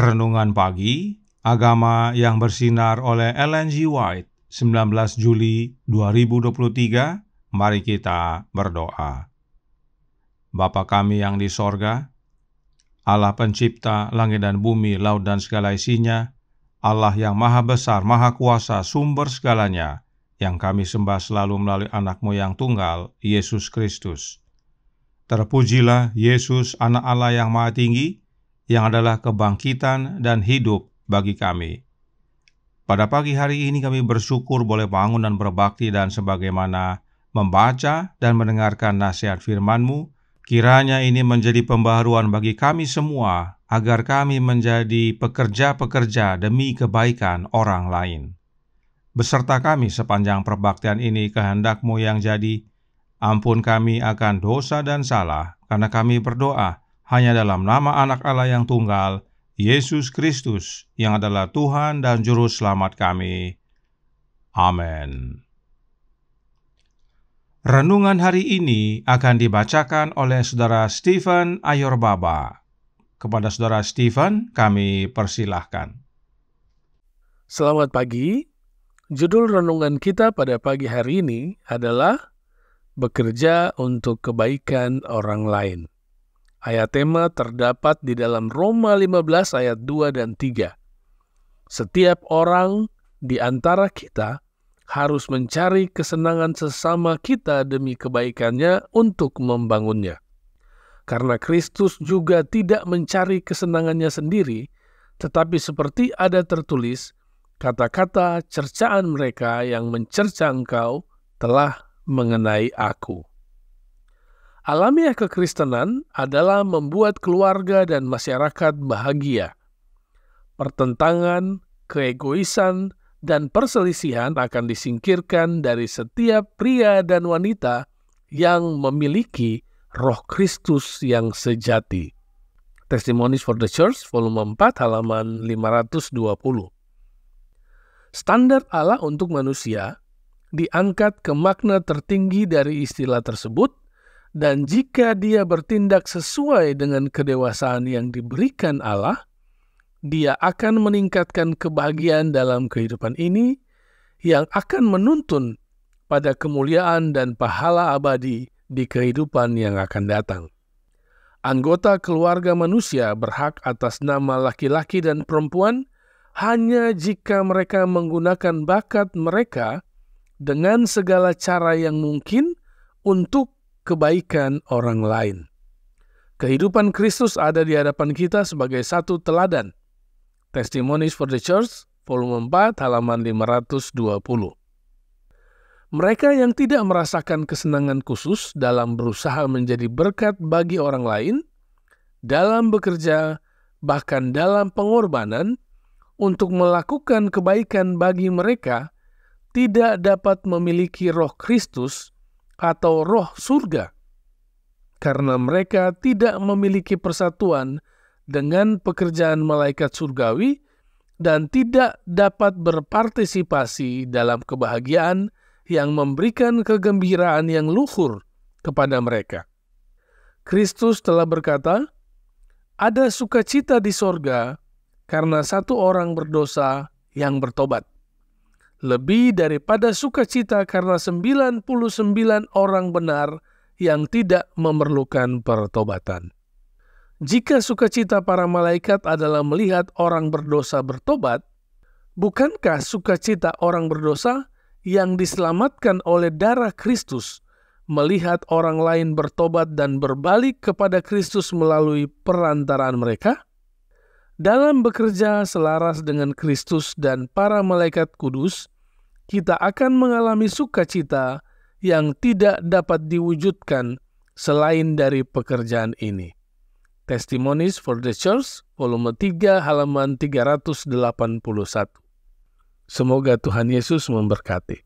Renungan Pagi, Agama yang Bersinar oleh Ellen G. White, 19 Juli 2023. Mari kita berdoa. Bapa kami yang di sorga, Allah pencipta langit dan bumi, laut dan segala isinya, Allah yang maha besar, maha kuasa, sumber segalanya, yang kami sembah selalu melalui anak-Mu yang tunggal, Yesus Kristus. Terpujilah Yesus, anak Allah yang maha tinggi, yang adalah kebangkitan dan hidup bagi kami. Pada pagi hari ini kami bersyukur boleh bangun dan berbakti, dan sebagaimana membaca dan mendengarkan nasihat firman-Mu, kiranya ini menjadi pembaharuan bagi kami semua, agar kami menjadi pekerja-pekerja demi kebaikan orang lain. Beserta kami sepanjang perbaktian ini, kehendak-Mu yang jadi. Ampun kami akan dosa dan salah, karena kami berdoa hanya dalam nama Anak Allah yang tunggal, Yesus Kristus, yang adalah Tuhan dan Juru Selamat kami. Amin. Renungan hari ini akan dibacakan oleh Saudara Stephen Ayorbaba. Kepada Saudara Stephen, kami persilahkan. Selamat pagi. Judul renungan kita pada pagi hari ini adalah Bekerja untuk Kebaikan Orang Lain. Ayat tema terdapat di dalam Roma 15 ayat 2 dan 3. Setiap orang di antara kita harus mencari kesenangan sesama kita demi kebaikannya untuk membangunnya. Karena Kristus juga tidak mencari kesenangannya sendiri, tetapi seperti ada tertulis, kata-kata cercaan mereka yang mencerca engkau telah mengenai aku. Alamiah kekristenan adalah membuat keluarga dan masyarakat bahagia. Pertentangan, keegoisan, dan perselisihan akan disingkirkan dari setiap pria dan wanita yang memiliki Roh Kristus yang sejati. Testimonies for the Church, volume 4, halaman 520. Standar Allah untuk manusia diangkat ke makna tertinggi dari istilah tersebut, dan jika dia bertindak sesuai dengan kedewasaan yang diberikan Allah, dia akan meningkatkan kebahagiaan dalam kehidupan ini yang akan menuntun pada kemuliaan dan pahala abadi di kehidupan yang akan datang. Anggota keluarga manusia berhak atas nama laki-laki dan perempuan hanya jika mereka menggunakan bakat mereka dengan segala cara yang mungkin untuk kebaikan orang lain. Kehidupan Kristus ada di hadapan kita sebagai satu teladan. Testimonies for the Church, volume 4, halaman 520. Mereka yang tidak merasakan kesenangan khusus dalam berusaha menjadi berkat bagi orang lain, dalam bekerja, bahkan dalam pengorbanan, untuk melakukan kebaikan bagi mereka, tidak dapat memiliki Roh Kristus atau roh surga. karena mereka tidak memiliki persatuan dengan pekerjaan malaikat surgawi dan tidak dapat berpartisipasi dalam kebahagiaan yang memberikan kegembiraan yang luhur kepada mereka. Kristus telah berkata, "Ada sukacita di sorga karena satu orang berdosa yang bertobat, lebih daripada sukacita karena 99 orang benar yang tidak memerlukan pertobatan." Jika sukacita para malaikat adalah melihat orang berdosa bertobat, bukankah sukacita orang berdosa yang diselamatkan oleh darah Kristus melihat orang lain bertobat dan berbalik kepada Kristus melalui perantaraan mereka? Dalam bekerja selaras dengan Kristus dan para malaikat kudus, kita akan mengalami sukacita yang tidak dapat diwujudkan selain dari pekerjaan ini. Testimonies for the Church, volume 3, halaman 381. Semoga Tuhan Yesus memberkati.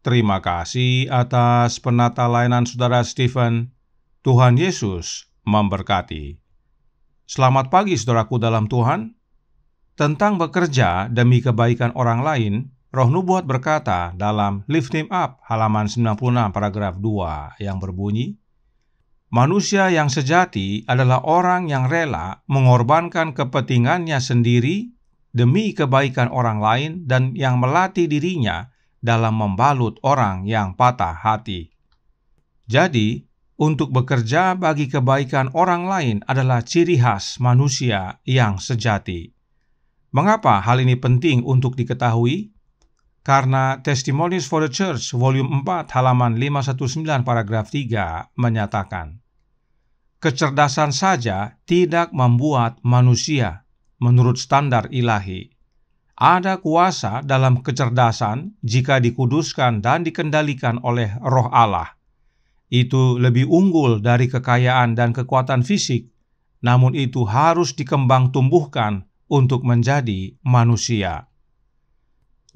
Terima kasih atas penata layanan Saudara Stephen. Tuhan Yesus memberkati. Selamat pagi saudaraku dalam Tuhan. Tentang bekerja demi kebaikan orang lain, Roh Nubuat berkata dalam Lift Him Up halaman 96 paragraf 2 yang berbunyi, "Manusia yang sejati adalah orang yang rela mengorbankan kepentingannya sendiri demi kebaikan orang lain dan yang melatih dirinya dalam membalut orang yang patah hati." Jadi, untuk bekerja bagi kebaikan orang lain adalah ciri khas manusia yang sejati. Mengapa hal ini penting untuk diketahui? Karena Testimonies for the Church, volume 4, halaman 519, paragraf 3 menyatakan, kecerdasan saja tidak membuat manusia menurut standar ilahi. Ada kuasa dalam kecerdasan jika dikuduskan dan dikendalikan oleh Roh Allah. Itu lebih unggul dari kekayaan dan kekuatan fisik, namun itu harus dikembang tumbuhkan untuk menjadi manusia.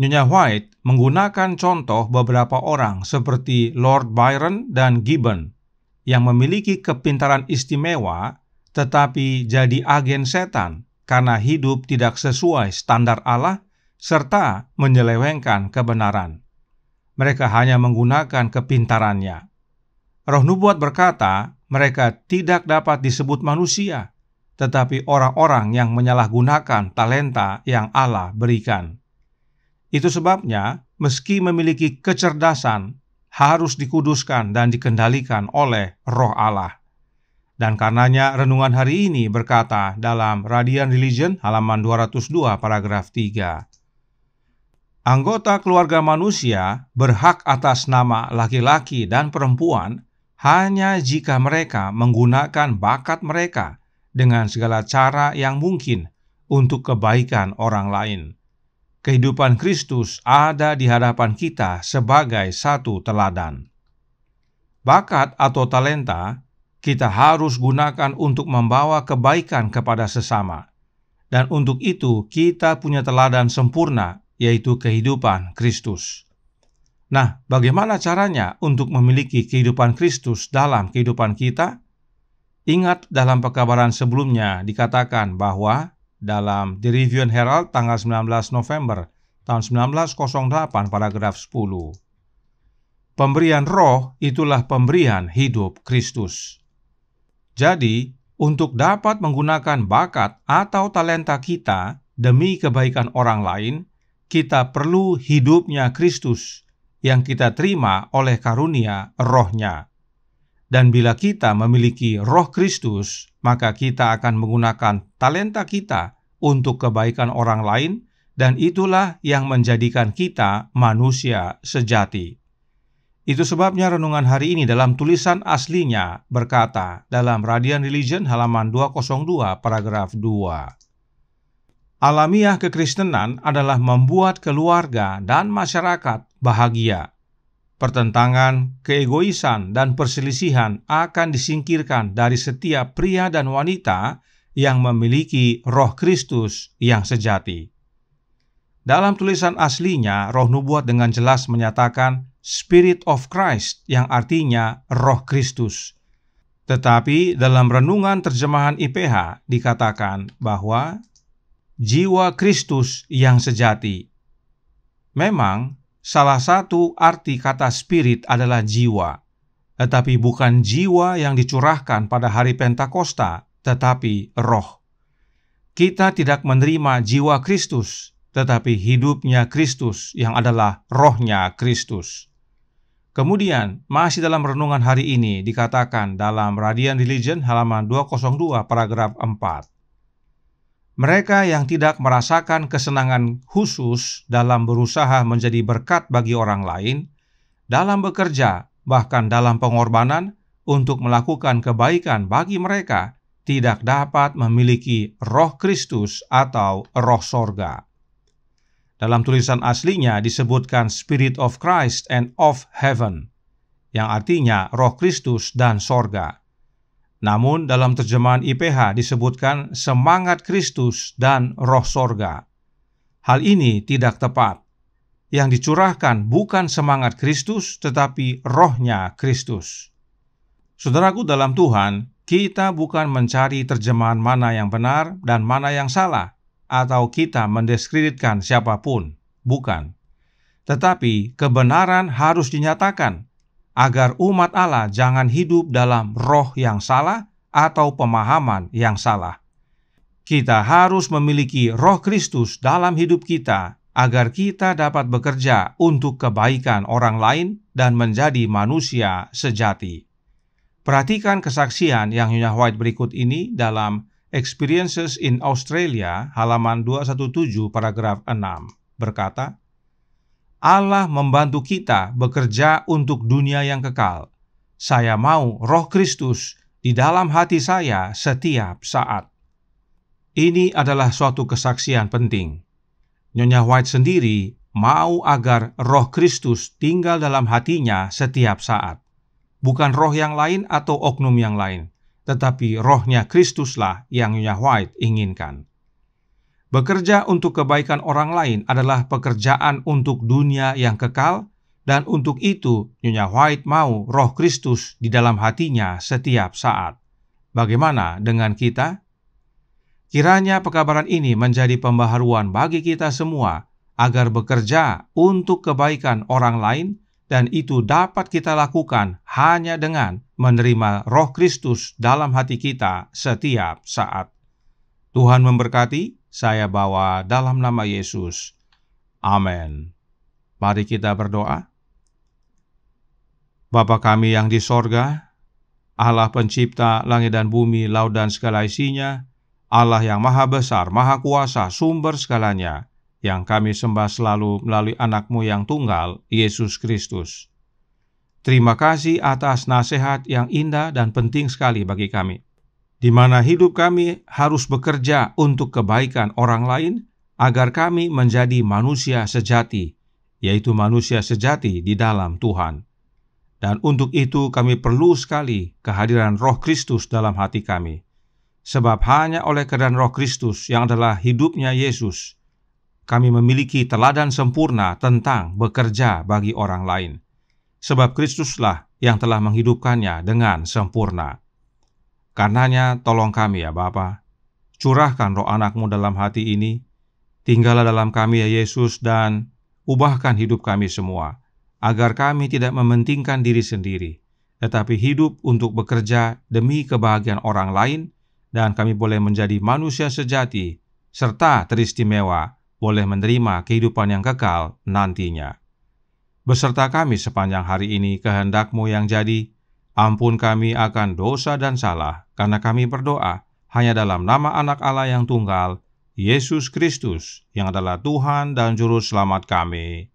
Nyonya White menggunakan contoh beberapa orang seperti Lord Byron dan Gibbon yang memiliki kepintaran istimewa tetapi jadi agen setan karena hidup tidak sesuai standar Allah serta menyelewengkan kebenaran. Mereka hanya menggunakan kepintarannya. Roh Nubuat berkata, mereka tidak dapat disebut manusia, tetapi orang-orang yang menyalahgunakan talenta yang Allah berikan. Itu sebabnya, meski memiliki kecerdasan, harus dikuduskan dan dikendalikan oleh Roh Allah. Dan karenanya renungan hari ini berkata dalam Radiant Religion halaman 202 paragraf 3. Anggota keluarga manusia berhak atas nama laki-laki dan perempuan hanya jika mereka menggunakan bakat mereka dengan segala cara yang mungkin untuk kebaikan orang lain. Kehidupan Kristus ada di hadapan kita sebagai satu teladan. Bakat atau talenta kita harus gunakan untuk membawa kebaikan kepada sesama. Dan untuk itu kita punya teladan sempurna, yaitu kehidupan Kristus. Nah, bagaimana caranya untuk memiliki kehidupan Kristus dalam kehidupan kita? Ingat dalam pekabaran sebelumnya dikatakan bahwa dalam The Review and Herald tanggal 19 November tahun 1908 paragraf 10. Pemberian roh itulah pemberian hidup Kristus. Jadi, untuk dapat menggunakan bakat atau talenta kita demi kebaikan orang lain, kita perlu hidupnya Kristus yang kita terima oleh karunia rohnya. Dan bila kita memiliki roh Kristus, maka kita akan menggunakan talenta kita untuk kebaikan orang lain, dan itulah yang menjadikan kita manusia sejati. Itu sebabnya renungan hari ini dalam tulisan aslinya berkata dalam Radiant Religion halaman 202 paragraf 2. Alamiah kekristenan adalah membuat keluarga dan masyarakat bahagia. Pertentangan, keegoisan, dan perselisihan akan disingkirkan dari setiap pria dan wanita yang memiliki roh Kristus yang sejati. Dalam tulisan aslinya, Roh Nubuat dengan jelas menyatakan Spirit of Christ, yang artinya Roh Kristus. Tetapi dalam renungan terjemahan IPH dikatakan bahwa jiwa Kristus yang sejati. Memang, salah satu arti kata spirit adalah jiwa, tetapi bukan jiwa yang dicurahkan pada hari Pentakosta, tetapi roh. Kita tidak menerima jiwa Kristus, tetapi hidupnya Kristus yang adalah rohnya Kristus. Kemudian, masih dalam renungan hari ini dikatakan dalam Radiant Religion halaman 202 paragraf 4. Mereka yang tidak merasakan kesenangan khusus dalam berusaha menjadi berkat bagi orang lain, dalam bekerja, bahkan dalam pengorbanan untuk melakukan kebaikan bagi mereka, tidak dapat memiliki roh Kristus atau roh sorga. Dalam tulisan aslinya disebutkan Spirit of Christ and of Heaven, yang artinya roh Kristus dan sorga. Namun dalam terjemahan IPH disebutkan semangat Kristus dan roh sorga. Hal ini tidak tepat. Yang dicurahkan bukan semangat Kristus, tetapi rohnya Kristus. Saudaraku dalam Tuhan, kita bukan mencari terjemahan mana yang benar dan mana yang salah, atau kita mendiskreditkan siapapun, bukan. Tetapi kebenaran harus dinyatakan, agar umat Allah jangan hidup dalam roh yang salah atau pemahaman yang salah. Kita harus memiliki roh Kristus dalam hidup kita, agar kita dapat bekerja untuk kebaikan orang lain dan menjadi manusia sejati. Perhatikan kesaksian yang Nyonya White berikut ini dalam Experiences in Australia, halaman 217, paragraf 6, berkata, Allah membantu kita bekerja untuk dunia yang kekal. Saya mau roh Kristus di dalam hati saya setiap saat. Ini adalah suatu kesaksian penting. Nyonya White sendiri mau agar roh Kristus tinggal dalam hatinya setiap saat. Bukan roh yang lain atau oknum yang lain, tetapi rohnya Kristuslah yang Nyonya White inginkan. Bekerja untuk kebaikan orang lain adalah pekerjaan untuk dunia yang kekal, dan untuk itu Nyonya White mau roh Kristus di dalam hatinya setiap saat. Bagaimana dengan kita? Kiranya pekabaran ini menjadi pembaharuan bagi kita semua, agar bekerja untuk kebaikan orang lain, dan itu dapat kita lakukan hanya dengan menerima roh Kristus dalam hati kita setiap saat. Tuhan memberkati, saya bawa dalam nama Yesus. Amin. Mari kita berdoa. Bapa kami yang di sorga, Allah pencipta langit dan bumi, laut dan segala isinya, Allah yang maha besar, maha kuasa, sumber segalanya, yang kami sembah selalu melalui anak-Mu yang tunggal, Yesus Kristus. Terima kasih atas nasihat yang indah dan penting sekali bagi kami, di mana hidup kami harus bekerja untuk kebaikan orang lain, agar kami menjadi manusia sejati, yaitu manusia sejati di dalam Tuhan. Dan untuk itu kami perlu sekali kehadiran Roh Kristus dalam hati kami. Sebab hanya oleh kehadiran Roh Kristus yang adalah hidupnya Yesus, kami memiliki teladan sempurna tentang bekerja bagi orang lain. Sebab Kristuslah yang telah menghidupkannya dengan sempurna. Karenanya tolong kami ya Bapa, curahkan roh anak-Mu dalam hati ini, tinggallah dalam kami ya Yesus, dan ubahkan hidup kami semua, agar kami tidak mementingkan diri sendiri, tetapi hidup untuk bekerja demi kebahagiaan orang lain, dan kami boleh menjadi manusia sejati, serta teristimewa, boleh menerima kehidupan yang kekal nantinya. Beserta kami sepanjang hari ini kehendak-Mu yang jadi, ampun kami akan dosa dan salah, karena kami berdoa hanya dalam nama Anak Allah yang tunggal, Yesus Kristus, yang adalah Tuhan dan Juru Selamat kami.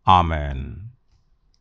Amin.